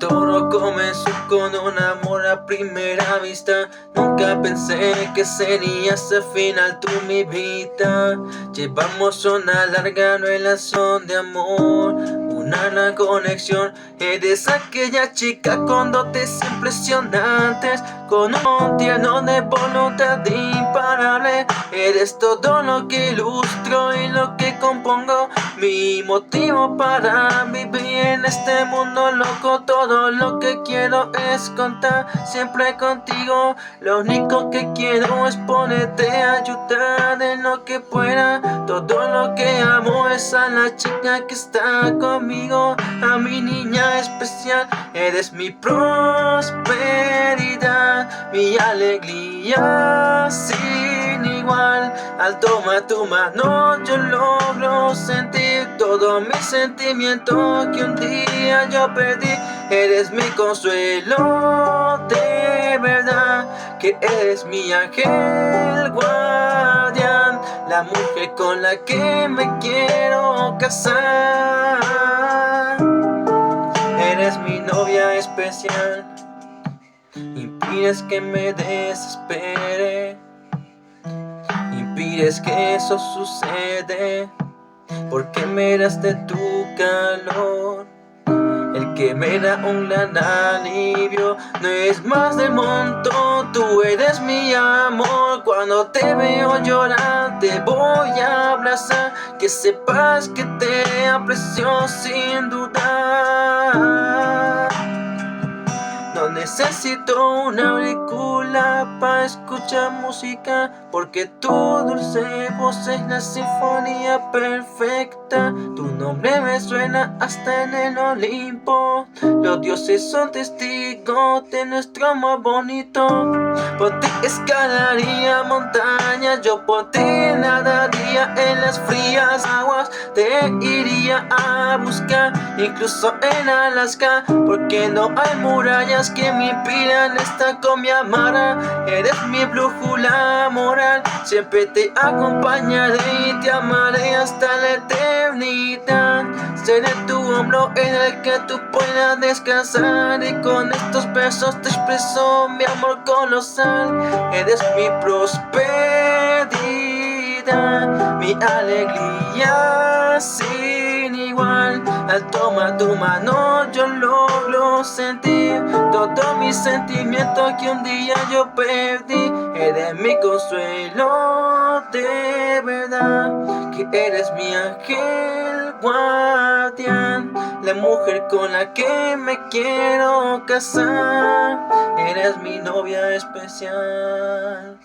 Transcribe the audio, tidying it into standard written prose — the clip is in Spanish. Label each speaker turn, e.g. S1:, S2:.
S1: Todo comenzó con un amor a primera vista. Nunca pensé que serías al final tú mi vida. Llevamos una larga relación de amor, una gran conexión. Eres aquella chica con dotes impresionantes, con un tierno de voluntad imparable. Eres todo lo que ilustro y lo que compongo, mi motivo para vivir en este mundo loco. Todo lo que quiero es contar siempre contigo. Lo único que quiero es ponerte a ayudar en lo que pueda. Todo lo que amo es a la chica que está conmigo, a mi niña especial. Eres mi prosperidad, mi alegría sin igual. Al tomar tu mano yo logro sentir todo mi sentimiento que un día yo perdí. Eres mi consuelo de verdad, que eres mi ángel guardián, la mujer con la que me quiero casar. Eres mi novia especial, impides que me desespere, impides que eso sucede, porque me das de tu calor, el que me da un gran alivio. No es más del montón, tú eres mi amor. Cuando te veo llorar te voy a abrazar, que sepas que te aprecio sin dudar. No necesito una auricular para escuchar música, porque tu dulce voz es la sinfonía perfecta. Tu nombre me suena hasta en el Olimpo. Los dioses son testigos de nuestro amor bonito. Por ti escalaría montañas, yo por ti nadaría en las frías aguas. Te iría a buscar, incluso en Alaska, porque no hay murallas que me impidan estar con mi amada. Eres mi brújula moral, siempre te acompañaré y te amaré hasta la eternidad. Seré tu hombro en el que tú puedas descansar, y con estos versos te expreso mi amor colosal. Eres mi prosperidad, mi alegría sin igual. Al tomar tu mano yo logro sentir todos mis sentimientos que un día yo perdí. Eres mi consuelo de verdad, que eres mi ángel guardián, la mujer con la que me quiero casar. Eres mi novia especial.